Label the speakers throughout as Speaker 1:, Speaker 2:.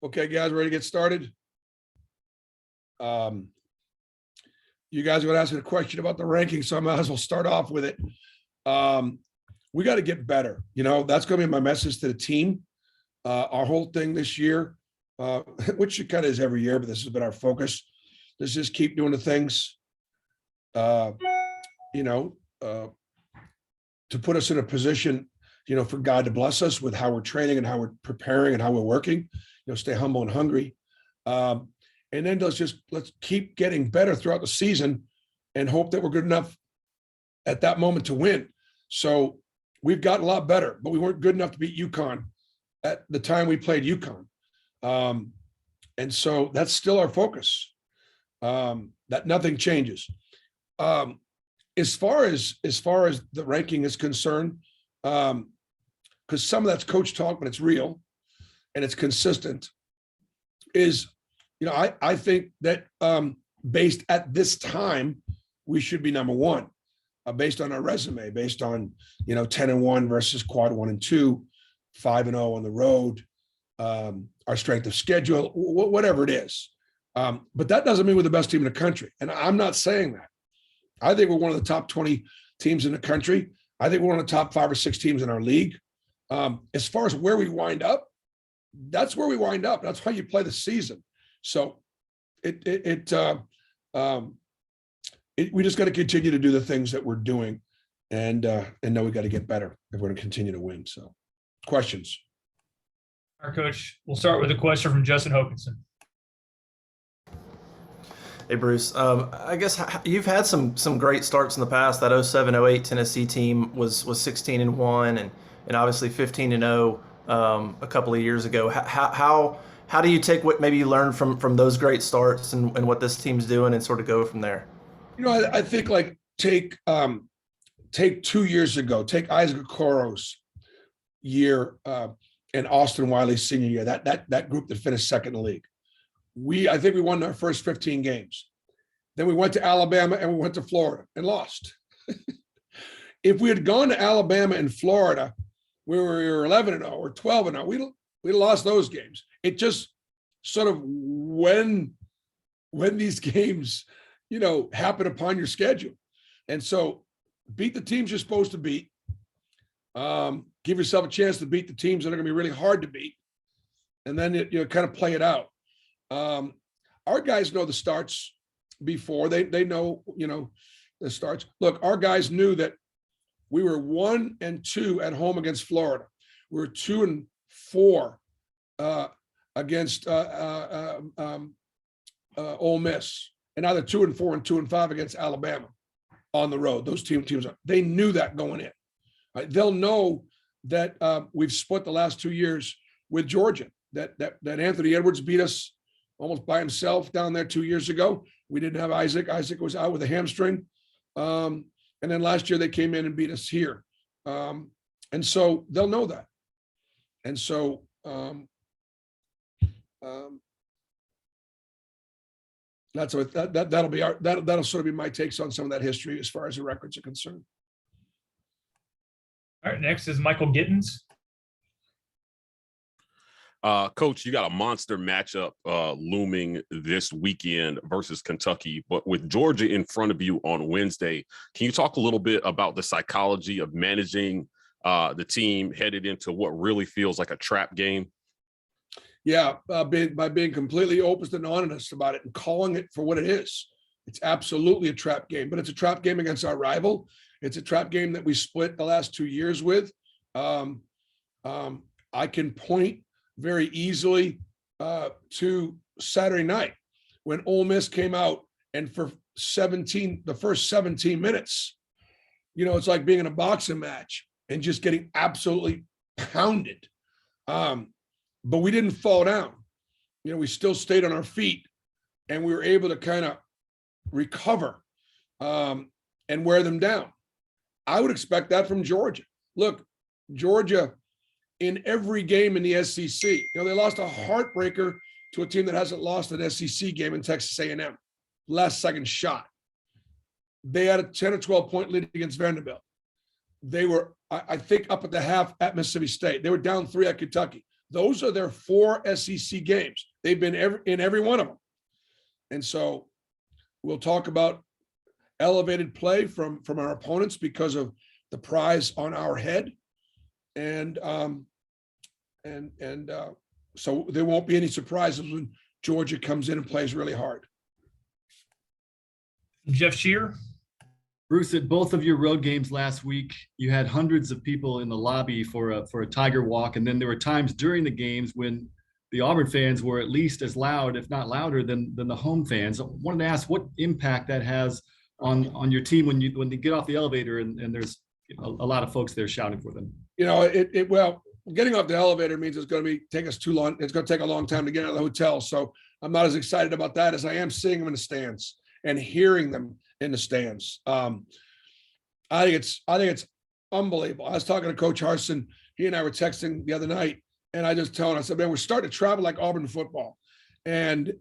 Speaker 1: Okay, guys, ready to get started? You guys are going to ask me a question about the ranking, so I might as well start off with it. We got to get better. That's going to be my message to the team. Our whole thing this year, which it kind of is every year, but this has been our focus. Let's just keep doing the things, to put us in a position, for God to bless us with how we're training and how we're preparing and how we're working. Stay humble and hungry. And then let's keep getting better throughout the season and hope that we're good enough at that moment to win. So we've gotten a lot better, but we weren't good enough to beat UConn at the time we played UConn. And so that's still our focus. That nothing changes. As far as the ranking is concerned, because some of that's coach talk, but it's real and it's consistent, is, I think that based at this time, we should be number one, based on our resume, based on, 10-1 versus quad 1 and 2, 5-0 on the road, our strength of schedule, whatever it is. But that doesn't mean we're the best team in the country. And I'm not saying that. I think we're one of the top 20 teams in the country. I think we're one of the top 5 or 6 teams in our league. As far as where we wind up, that's where we wind up. That's how you play the season. So we just got to continue to do the things that we're doing and know we got to get better if we're going to continue to win. So questions.
Speaker 2: All right, Coach, we'll start with a question from Justin Hokinson.
Speaker 3: Hey, Bruce. I guess you've had some great starts in the past. That 07-08 Tennessee team was 16-1 and obviously 15-0 a couple of years ago. How do you take what maybe you learned from those great starts and what this team's doing and sort of go from there?
Speaker 1: I think like take 2 years ago, take Isaac Okoro's year and Austin Wiley's senior year, that group that finished second in the league. I think we won our first 15 games. Then we went to Alabama and we went to Florida and lost. If we had gone to Alabama and Florida, we were 11-0 or 12-0, we'd lost those games. It just sort of when these games, happen upon your schedule. And so beat the teams you're supposed to beat. Give yourself a chance to beat the teams that are going to be really hard to beat. And then, kind of play it out. Our guys know the starts before. They know, the starts. Look, our guys knew that we were 1-2 at home against Florida. We were 2-4 against Ole Miss, and either 2-4 and 2-5 against Alabama on the road. Those teams, they knew that going in. Right? They'll know that we've split the last 2 years with Georgia. That Anthony Edwards beat us almost by himself down there 2 years ago. We didn't have Isaac. Isaac was out with a hamstring. And then last year they came in and beat us here. And so they'll know that. And so that's what that'll sort of be my takes on some of that history as far as the records are concerned.
Speaker 2: All right, next is Michael Gittins.
Speaker 4: Coach, you got a monster matchup looming this weekend versus Kentucky, but with Georgia in front of you on Wednesday, can you talk a little bit about the psychology of managing the team headed into what really feels like a trap game?
Speaker 1: Yeah, by being completely open and honest about it and calling it for what it is. It's absolutely a trap game, but it's a trap game against our rival. It's a trap game that we split the last 2 years with. I can point very easily to Saturday night when Ole Miss came out and for the first 17 minutes, it's like being in a boxing match and just getting absolutely pounded. But we didn't fall down. We still stayed on our feet and we were able to kind of recover and wear them down. I would expect that from Georgia. Look, Georgia, in every game in the SEC, they lost a heartbreaker to a team that hasn't lost an SEC game in Texas A&M. Last second shot. They had a 10 or 12 point lead against Vanderbilt. They were, I think, up at the half at Mississippi State. They were down 3 at Kentucky. Those are their 4 SEC games. They've been in every one of them. And so we'll talk about elevated play from our opponents because of the prize on our head. And so there won't be any surprises when Georgia comes in and plays really hard.
Speaker 2: Jeff Shear.
Speaker 5: Bruce, at both of your road games last week, you had hundreds of people in the lobby for a Tiger walk. And then there were times during the games when the Auburn fans were at least as loud, if not louder, than the home fans. I wanted to ask what impact that has on your team when they get off the elevator and there's a lot of folks there shouting for them.
Speaker 1: Well, getting off the elevator means it's going to take us too long. It's going to take a long time to get out of the hotel. So I'm not as excited about that as I am seeing them in the stands and hearing them in the stands. I think it's unbelievable. I was talking to Coach Harsin. He and I were texting the other night, and I just told him, I said, man, we're starting to travel like Auburn football. And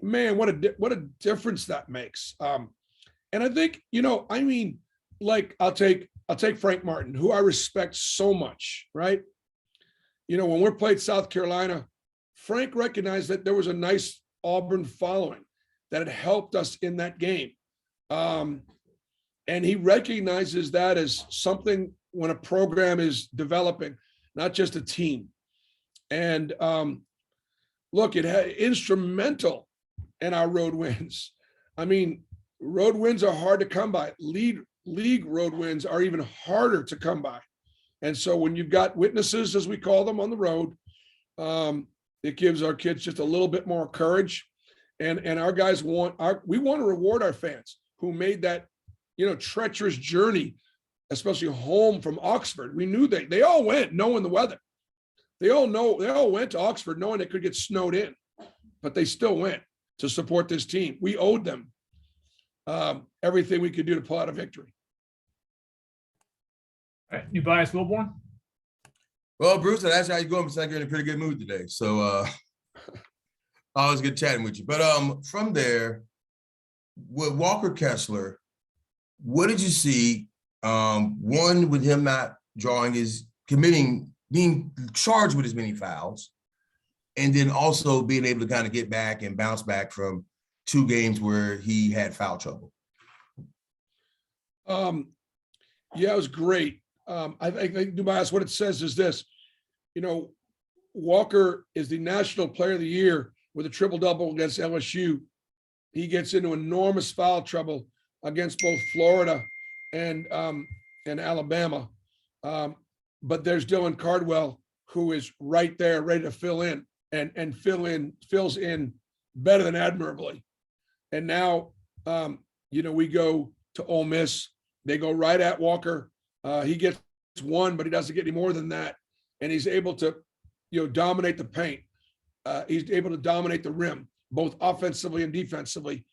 Speaker 1: man, what a difference that makes. And I think, like I'll take Frank Martin, who I respect so much, right? When we played South Carolina, Frank recognized that there was a nice Auburn following that had helped us in that game. And he recognizes that as something when a program is developing, not just a team. And look, it had instrumental in our road wins. I mean, road wins are hard to come by. League road wins are even harder to come by. And so when you've got witnesses, as we call them, on the road, it gives our kids just a little bit more courage. And our guys we want to reward our fans who made that, treacherous journey, especially home from Oxford. We knew they all went knowing the weather. They all went to Oxford knowing it could get snowed in, but they still went to support this team. We owed them everything we could do to pull out a victory.
Speaker 2: All right, new bias, Wilborn.
Speaker 6: Well, Bruce, that's how you going. It's like you're in a pretty good mood today. So always good chatting with you. But from there, with Walker Kessler, what did you see? One, with him not being charged with as many fouls, and then also being able to kind of get back and bounce back from 2 games where he had foul trouble.
Speaker 1: Yeah, it was great. I think Dumas, what it says is this, Walker is the National Player of the Year with a triple-double against LSU. He gets into enormous foul trouble against both Florida and Alabama. But there's Dylan Cardwell, who is right there, ready to fill in and fills in better than admirably. And now, we go to Ole Miss. They go right at Walker. He gets 1, but he doesn't get any more than that. And he's able to, dominate the paint. He's able to dominate the rim, both offensively and defensively,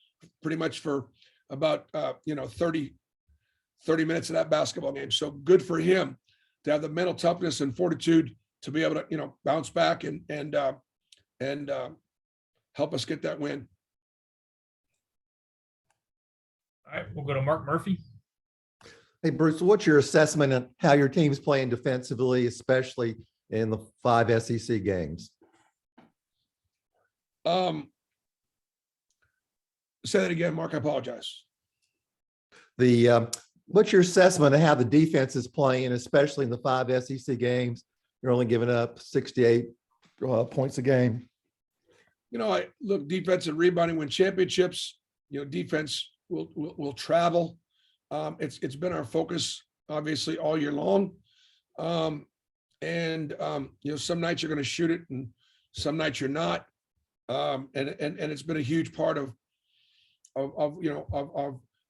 Speaker 1: pretty much for about, 30 minutes of that basketball game. So good for him to have the mental toughness and fortitude to be able to, bounce back and help us get that win.
Speaker 2: All right, we'll go to Mark Murphy.
Speaker 7: Hey, Bruce, what's your assessment on how your team's playing defensively, especially in the 5 SEC games?
Speaker 1: Say that again, Mark. I apologize.
Speaker 7: What's your assessment of how the defense is playing, especially in the 5 SEC games? You're only giving up 68 points a game.
Speaker 1: I look, defensive rebounding win championships. Defense will travel. It's been our focus, obviously, all year long. Some nights you're going to shoot it, and some nights you're not. And it's been a huge part of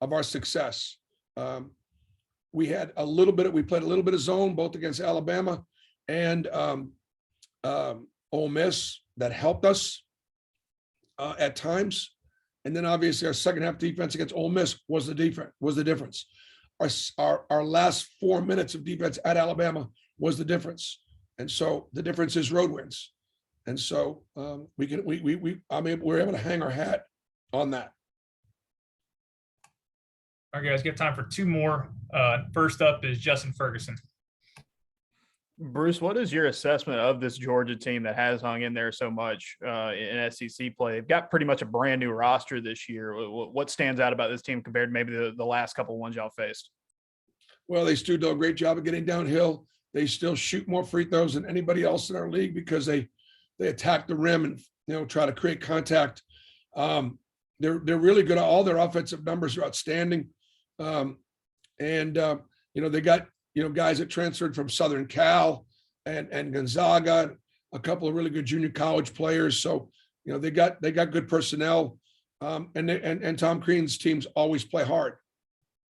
Speaker 1: our success. We played a little bit of zone, both against Alabama and Ole Miss, that helped us at times. And then obviously our second half defense against Ole Miss was the difference. Our last 4 minutes of defense at Alabama was the difference. And so the difference is road wins. And so we're able to hang our hat on that.
Speaker 2: All right, guys, get time for 2 more. First up is Justin Ferguson.
Speaker 8: Bruce, what is your assessment of this Georgia team that has hung in there so much in SEC play? They've got pretty much a brand new roster this year. What stands out about this team compared to maybe the last couple of ones y'all faced?
Speaker 1: Well, they still do a great job of getting downhill. They still shoot more free throws than anybody else in our league because they attack the rim and try to create contact. They're really good. All their offensive numbers are outstanding. They got guys that transferred from Southern Cal and Gonzaga, a couple of really good junior college players. So they got good personnel. And Tom Crean's teams always play hard,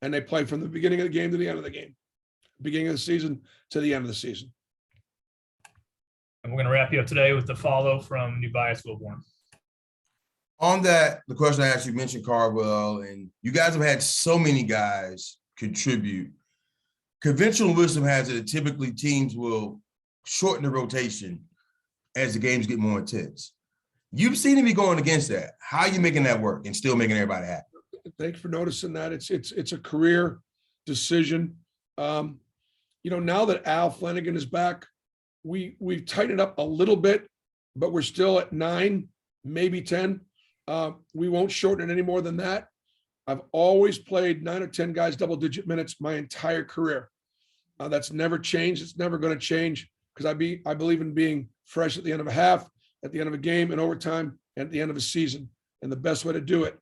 Speaker 1: and they play from the beginning of the game to the end of the game, beginning of the season to the end of the season.
Speaker 2: And we're going to wrap you up today with the follow from New Bias Wilborn.
Speaker 6: On that, the question I asked, you mentioned Cardwell, and you guys have had so many guys contribute. Conventional wisdom has it that typically teams will shorten the rotation as the games get more intense. You've seen to be going against that. How are you making that work and still making everybody happy?
Speaker 1: Thanks for noticing that. It's a career decision. Now that Al Flanagan is back, we've tightened up a little bit, but we're still at 9, maybe 10. We won't shorten it any more than that. I've always played 9 or 10 guys double-digit minutes my entire career. That's never changed. It's never going to change because I believe in being fresh at the end of a half, at the end of a game, and overtime, and at the end of a season. And the best way to do it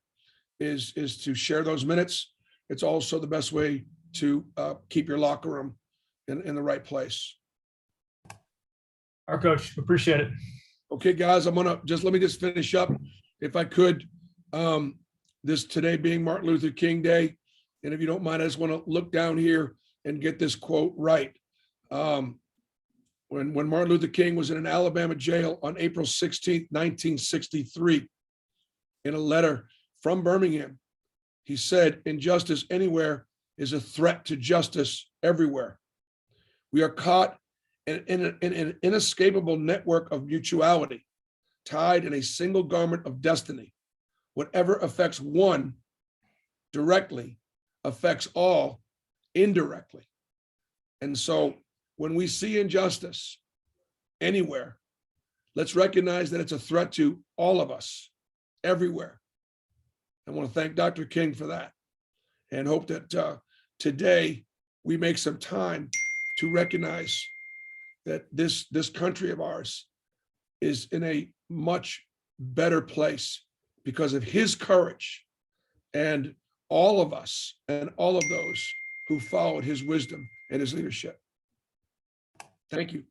Speaker 1: is to share those minutes. It's also the best way to keep your locker room in the right place.
Speaker 2: Our coach, appreciate it.
Speaker 1: Okay, guys, let me just finish up, if I could. This today being Martin Luther King Day, and if you don't mind, I just want to look down here and get this quote right. When Martin Luther King was in an Alabama jail on April 16th, 1963, in a letter from Birmingham, he said, "Injustice anywhere is a threat to justice everywhere. We are caught in an inescapable network of mutuality, tied in a single garment of destiny. Whatever affects one directly affects all indirectly." And so when we see injustice anywhere, let's recognize that it's a threat to all of us everywhere. I want to thank Dr. King for that, and hope that today we make some time to recognize that this country of ours is in a much better place because of his courage, and all of us and all of those who followed his wisdom and his leadership. Thank you.